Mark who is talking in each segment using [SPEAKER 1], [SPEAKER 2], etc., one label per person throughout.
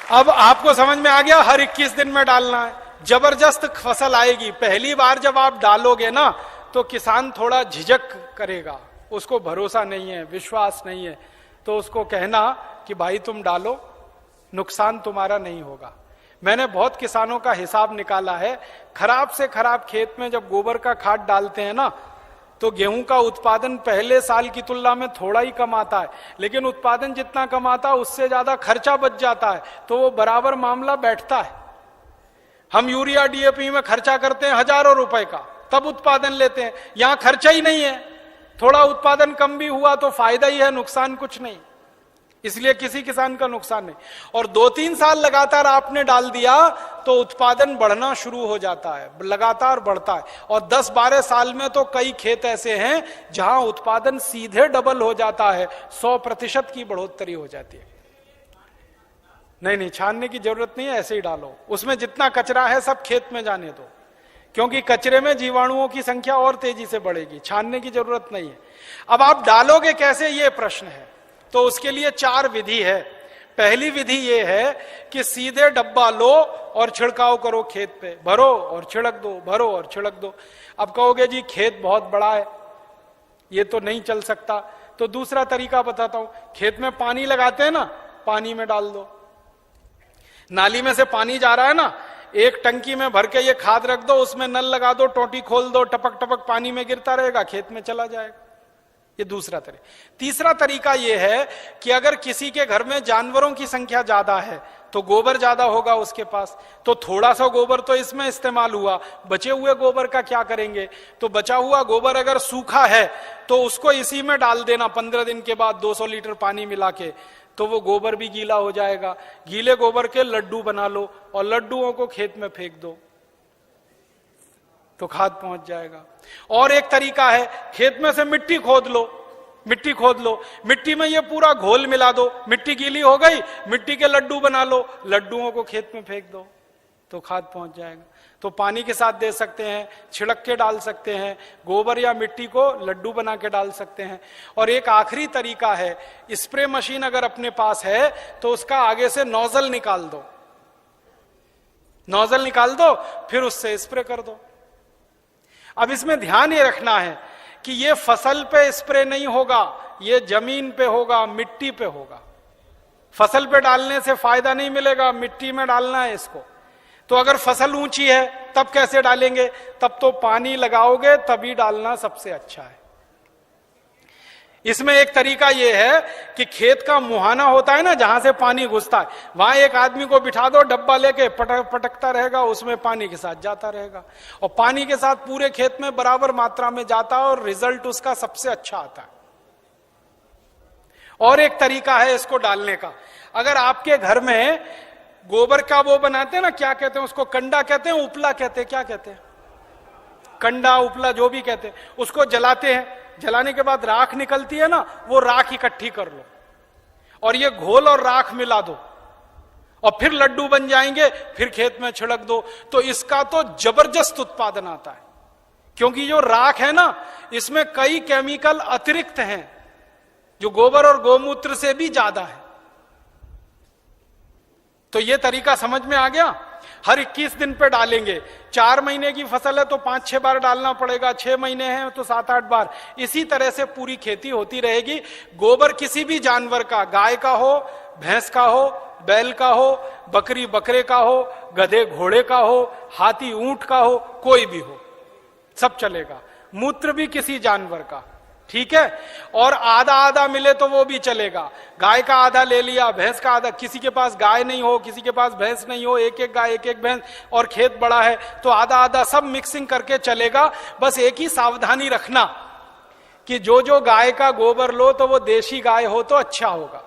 [SPEAKER 1] अब आपको समझ में आ गया, हर 21 दिन में डालना है। जबरदस्त फसल आएगी। पहली बार जब आप डालोगे ना तो किसान थोड़ा झिझक करेगा, उसको भरोसा नहीं है, विश्वास नहीं है, तो उसको कहना कि भाई तुम डालो, नुकसान तुम्हारा नहीं होगा। मैंने बहुत किसानों का हिसाब निकाला है, खराब से खराब खेत में जब गोबर का खाद डालते हैं ना तो गेहूं का उत्पादन पहले साल की तुलना में थोड़ा ही कम आता है, लेकिन उत्पादन जितना कम आता है उससे ज्यादा खर्चा बच जाता है, तो वो बराबर मामला बैठता है। हम यूरिया डीएपी में खर्चा करते हैं हजारों रुपए का, तब उत्पादन लेते हैं। यहां खर्चा ही नहीं है, थोड़ा उत्पादन कम भी हुआ तो फायदा ही है, नुकसान कुछ नहीं, इसलिए किसी किसान का नुकसान नहीं। और 2-3 साल लगातार आपने डाल दिया तो उत्पादन बढ़ना शुरू हो जाता है, लगातार बढ़ता है। और 10-12 साल में तो कई खेत ऐसे हैं जहां उत्पादन सीधे डबल हो जाता है, 100% की बढ़ोतरी हो जाती है। नहीं, छानने की जरूरत नहीं है, ऐसे ही डालो। उसमें जितना कचरा है सब खेत में जाने दो, क्योंकि कचरे में जीवाणुओं की संख्या और तेजी से बढ़ेगी। छानने की जरूरत नहीं है। अब आप डालोगे कैसे, ये प्रश्न है। तो उसके लिए 4 विधि है। पहली विधि ये है कि सीधे डब्बा लो और छिड़काव करो, खेत पे भरो और छिड़क दो, भरो और छिड़क दो। अब कहोगे जी खेत बहुत बड़ा है, ये तो नहीं चल सकता, तो दूसरा तरीका बताता हूं। खेत में पानी लगाते हैं ना, पानी में डाल दो। नाली में से पानी जा रहा है ना, एक टंकी में भर के ये खाद रख दो, उसमें नल लगा दो, टोटी खोल दो, टपक टपक पानी में गिरता रहेगा, खेत में चला जाएगा। ये दूसरा तरीका। तीसरा तरीका ये है कि अगर किसी के घर में जानवरों की संख्या ज्यादा है तो गोबर ज्यादा होगा उसके पास, तो थोड़ा सा गोबर तो इसमें इस्तेमाल हुआ, बचे हुए गोबर का क्या करेंगे? तो बचा हुआ गोबर अगर सूखा है तो उसको इसी में डाल देना 15 दिन के बाद 200 लीटर पानी मिला के, तो वो गोबर भी गीला हो जाएगा। गीले गोबर के लड्डू बना लो और लड्डुओं को खेत में फेंक दो, तो खाद पहुंच जाएगा। और एक तरीका है, खेत में से मिट्टी खोद लो, मिट्टी खोद लो, मिट्टी में ये पूरा घोल मिला दो, मिट्टी गीली हो गई, मिट्टी के लड्डू बना लो, लड्डुओं को खेत में फेंक दो, तो खाद पहुंच जाएगा। तो पानी के साथ दे सकते हैं, छिड़क के डाल सकते हैं, गोबर या मिट्टी को लड्डू बना के डाल सकते हैं। और एक आखिरी तरीका है, स्प्रे मशीन अगर अपने पास है तो उसका आगे से नोजल निकाल दो, नोजल निकाल दो, फिर उससे स्प्रे कर दो। अब इसमें ध्यान ये रखना है कि ये फसल पे स्प्रे नहीं होगा, ये जमीन पे होगा, मिट्टी पे होगा। फसल पे डालने से फायदा नहीं मिलेगा, मिट्टी में डालना है इसको। तो अगर फसल ऊंची है तब कैसे डालेंगे? तब तो पानी लगाओगे तभी डालना सबसे अच्छा है। इसमें एक तरीका यह है कि खेत का मुहाना होता है ना, जहां से पानी घुसता है, वहां एक आदमी को बिठा दो, डब्बा लेके पटकता रहेगा, उसमें पानी के साथ जाता रहेगा, और पानी के साथ पूरे खेत में बराबर मात्रा में जाता है और रिजल्ट उसका सबसे अच्छा आता है। और एक तरीका है इसको डालने का, अगर आपके घर में गोबर का वो बनाते हैं ना, क्या कहते हैं उसको, कंडा कहते हैं, उपला कहते हैं, क्या कहते हैं, कंडा उपला जो भी कहते हैं, उसको जलाते हैं। जलाने के बाद राख निकलती है ना, वो राख इकट्ठी कर लो और ये घोल और राख मिला दो और फिर लड्डू बन जाएंगे, फिर खेत में छिड़क दो, तो इसका तो जबरदस्त उत्पादन आता है। क्योंकि जो राख है ना, इसमें कई केमिकल अतिरिक्त हैं जो गोबर और गोमूत्र से भी ज्यादा है। तो ये तरीका समझ में आ गया। हर 21 दिन पे डालेंगे। 4 महीने की फसल है तो 5-6 बार डालना पड़ेगा, 6 महीने हैं तो 7-8 बार। इसी तरह से पूरी खेती होती रहेगी। गोबर किसी भी जानवर का, गाय का हो, भैंस का हो, बैल का हो, बकरी बकरे का हो, गधे घोड़े का हो, हाथी ऊंट का हो, कोई भी हो, सब चलेगा। मूत्र भी किसी जानवर का, ठीक है। और आधा आधा मिले तो वो भी चलेगा। गाय का आधा ले लिया, भैंस का आधा, किसी के पास गाय नहीं हो, किसी के पास भैंस नहीं हो, एक एक गाय एक एक भैंस, और खेत बड़ा है तो आधा आधा, सब मिक्सिंग करके चलेगा। बस एक ही सावधानी रखना कि जो जो गाय का गोबर लो तो वो देशी गाय हो तो अच्छा होगा,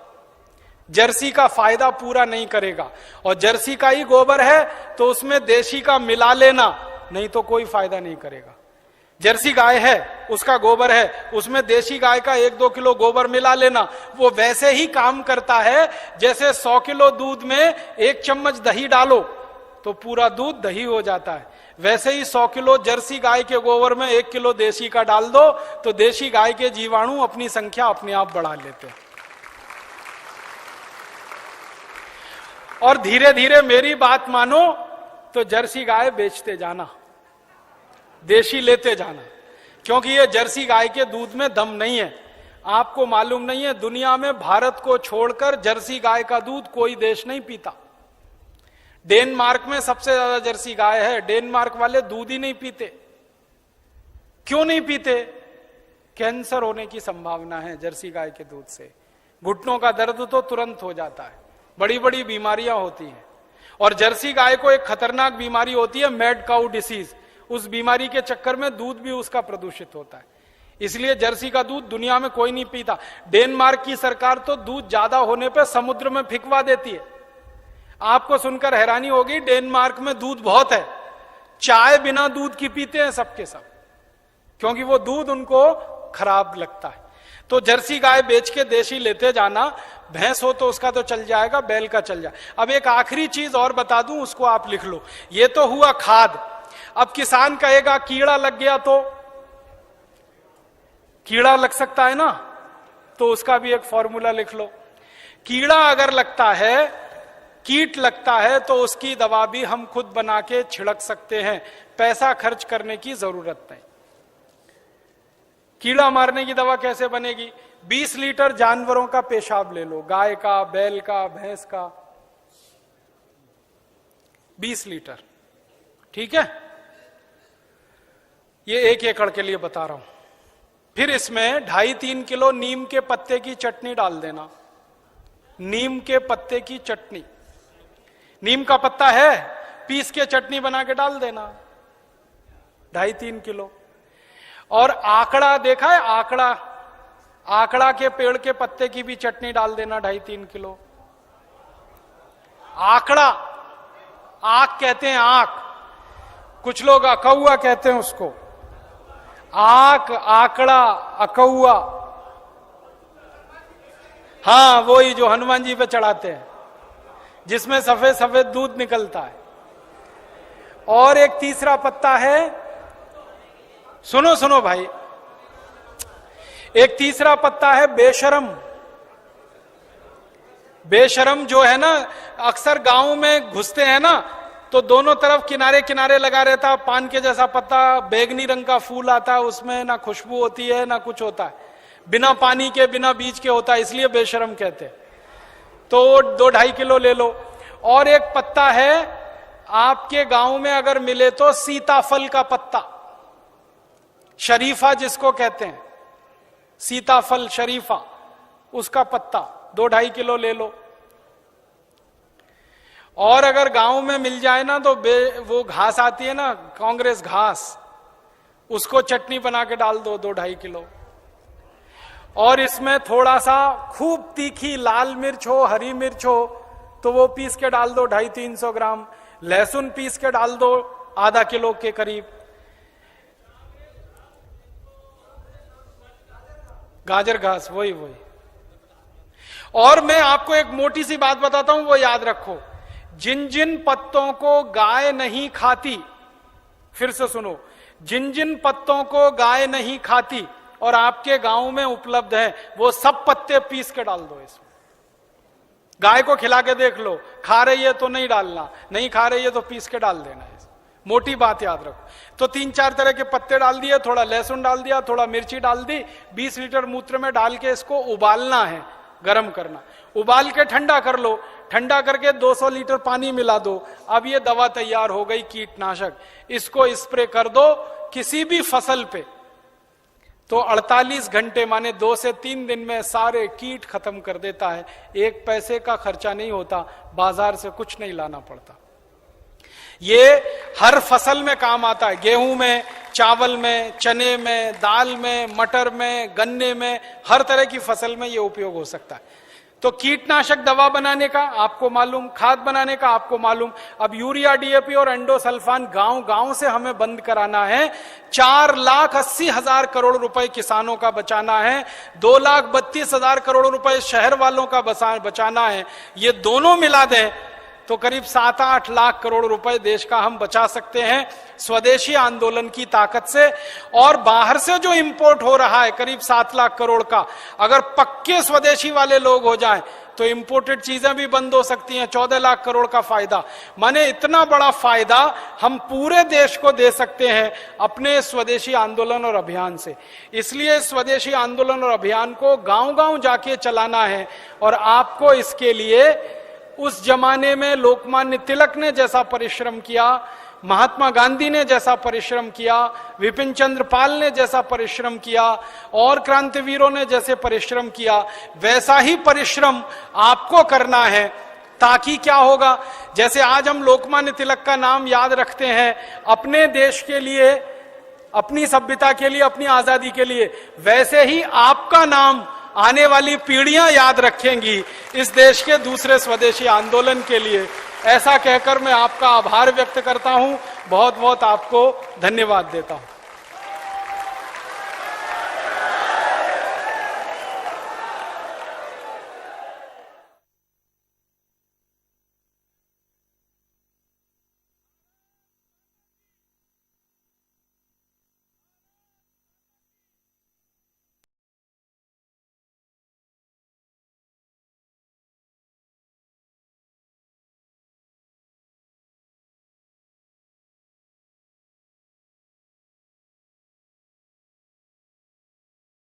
[SPEAKER 1] जर्सी का फायदा पूरा नहीं करेगा। और जर्सी का ही गोबर है तो उसमें देशी का मिला लेना, नहीं तो कोई फायदा नहीं करेगा। जर्सी गाय है, उसका गोबर है, उसमें देशी गाय का 1-2 किलो गोबर मिला लेना, वो वैसे ही काम करता है जैसे 100 किलो दूध में 1 चम्मच दही डालो तो पूरा दूध दही हो जाता है। वैसे ही 100 किलो जर्सी गाय के गोबर में 1 किलो देशी का डाल दो तो देशी गाय के जीवाणु अपनी संख्या अपने आप बढ़ा लेते हैं। और धीरे धीरे मेरी बात मानो तो जर्सी गाय बेचते जाना, देशी लेते जाना, क्योंकि ये जर्सी गाय के दूध में दम नहीं है। आपको मालूम नहीं है, दुनिया में भारत को छोड़कर जर्सी गाय का दूध कोई देश नहीं पीता। डेनमार्क में सबसे ज्यादा जर्सी गाय है, डेनमार्क वाले दूध ही नहीं पीते। क्यों नहीं पीते? कैंसर होने की संभावना है जर्सी गाय के दूध से, घुटनों का दर्द तो तुरंत हो जाता है, बड़ी बड़ी बीमारियां होती हैं। और जर्सी गाय को एक खतरनाक बीमारी होती है, मैड काउ डिसीज। उस बीमारी के चक्कर में दूध भी उसका प्रदूषित होता है, इसलिए जर्सी का दूध दुनिया में कोई नहीं पीता। डेनमार्क की सरकार तो दूध ज्यादा होने पर समुद्र में फेंकवा देती है। आपको सुनकर हैरानी होगी, डेनमार्क में दूध बहुत है, चाय बिना दूध की पीते हैं सबके सब, क्योंकि वो दूध उनको खराब लगता है। तो जर्सी गाय बेच के देशी लेते जाना, भैंस हो तो उसका तो चल जाएगा, बैल का चल जाए। अब एक आखिरी चीज और बता दूं, उसको आप लिख लो। ये तो हुआ खाद। अब किसान कहेगा कीड़ा लग गया, तो कीड़ा लग सकता है ना, तो उसका भी एक फॉर्मूला लिख लो। कीड़ा अगर लगता है, कीट लगता है, तो उसकी दवा भी हम खुद बना के छिड़क सकते हैं, पैसा खर्च करने की जरूरत नहीं। कीड़ा मारने की दवा कैसे बनेगी? 20 लीटर जानवरों का पेशाब ले लो, गाय का, बैल का, भैंस का, 20 लीटर, ठीक है? ये 1 एकड़ के लिए बता रहा हूं। फिर इसमें 2.5-3 किलो नीम के पत्ते की चटनी डाल देना, नीम के पत्ते की चटनी। नीम का पत्ता है, पीस के चटनी बना के डाल देना, 2.5-3 किलो। और आकड़ा देखा है? आकड़ा, आकड़ा के पेड़ के पत्ते की भी चटनी डाल देना, 2.5-3 किलो। आकड़ा, आक कहते हैं, आक, कुछ लोग अकौआ कहते हैं उसको। आक, आकड़ा, अकौआ, हाँ वही जो हनुमान जी पे चढ़ाते हैं, जिसमें सफेद सफेद दूध निकलता है। और एक तीसरा पत्ता है, सुनो सुनो भाई, एक तीसरा पत्ता है बेशरम। बेशरम जो है ना, अक्सर गांव में घुसते हैं ना, तो दोनों तरफ किनारे किनारे लगा रहता, पान के जैसा पत्ता, बैगनी रंग का फूल आता है, उसमें ना खुशबू होती है ना कुछ होता है, बिना पानी के बिना बीज के होता है, इसलिए बेशरम कहते हैं। तो 2-2.5 किलो ले लो। और एक पत्ता है आपके गांव में अगर मिले तो, सीताफल का पत्ता, शरीफा जिसको कहते हैं, सीताफल शरीफा, उसका पत्ता 2-2.5 किलो ले लो। और अगर गांव में मिल जाए ना तो वो घास आती है ना, कांग्रेस घास, उसको चटनी बना के डाल दो, 2-2.5 किलो। और इसमें थोड़ा सा खूब तीखी लाल मिर्च हो, हरी मिर्च हो, तो वो पीस के डाल दो, 250-300 ग्राम। लहसुन पीस के डाल दो, आधा किलो के करीब। गाजर घास, वही वही। और मैं आपको एक मोटी सी बात बताता हूं, वो याद रखो। जिन जिन पत्तों को गाय नहीं खाती, फिर से सुनो, जिन जिन पत्तों को गाय नहीं खाती और आपके गांव में उपलब्ध है, वो सब पत्ते पीस के डाल दो इसमें। गाय को खिला के देख लो, खा रही है तो नहीं डालना, नहीं खा रही है तो पीस के डाल देना। मोटी बात याद रखो। तो 3-4 तरह के पत्ते डाल दिए, थोड़ा लहसुन डाल दिया, थोड़ा मिर्ची डाल दी, 20 लीटर मूत्र में डाल के इसको उबालना है, गर्म करना। उबाल के ठंडा कर लो, ठंडा करके 200 लीटर पानी मिला दो। अब ये दवा तैयार हो गई, कीटनाशक। इसको स्प्रे कर दो किसी भी फसल पे, तो 48 घंटे माने 2 से 3 दिन में सारे कीट खत्म कर देता है। 1 पैसे का खर्चा नहीं होता, बाजार से कुछ नहीं लाना पड़ता। ये हर फसल में काम आता है, गेहूं में, चावल में, चने में, दाल में, मटर में, गन्ने में, हर तरह की फसल में ये उपयोग हो सकता है। तो कीटनाशक दवा बनाने का आपको मालूम, खाद बनाने का आपको मालूम। अब यूरिया, डीएपी और एंडोसल्फान गांव गांव से हमें बंद कराना है। 4,80,000 करोड़ रुपए किसानों का बचाना है, 2,32,000 करोड़ रुपए शहर वालों का बचाना है। ये दोनों मिला दें तो करीब 7-8 लाख करोड़ रुपए देश का हम बचा सकते हैं स्वदेशी आंदोलन की ताकत से। और बाहर से जो इंपोर्ट हो रहा है करीब 7 लाख करोड़ का, अगर पक्के स्वदेशी वाले लोग हो जाएं तो इंपोर्टेड चीजें भी बंद हो सकती हैं। 14 लाख करोड़ का फायदा, माने इतना बड़ा फायदा हम पूरे देश को दे सकते हैं अपने स्वदेशी आंदोलन और अभियान से। इसलिए स्वदेशी आंदोलन और अभियान को गांव-गांव जाके चलाना है। और आपको इसके लिए उस जमाने में लोकमान्य तिलक ने जैसा परिश्रम किया, महात्मा गांधी ने जैसा परिश्रम किया, विपिन चंद्र पाल ने जैसा परिश्रम किया और क्रांतिवीरों ने जैसे परिश्रम किया, वैसा ही परिश्रम आपको करना है। ताकि क्या होगा, जैसे आज हम लोकमान्य तिलक का नाम याद रखते हैं अपने देश के लिए, अपनी सभ्यता के लिए, अपनी आजादी के लिए, वैसे ही आपका नाम आने वाली पीढ़ियां याद रखेंगी इस देश के दूसरे स्वदेशी आंदोलन के लिए। ऐसा कहकर मैं आपका आभार व्यक्त करता हूं, बहुत बहुत आपको धन्यवाद देता हूं।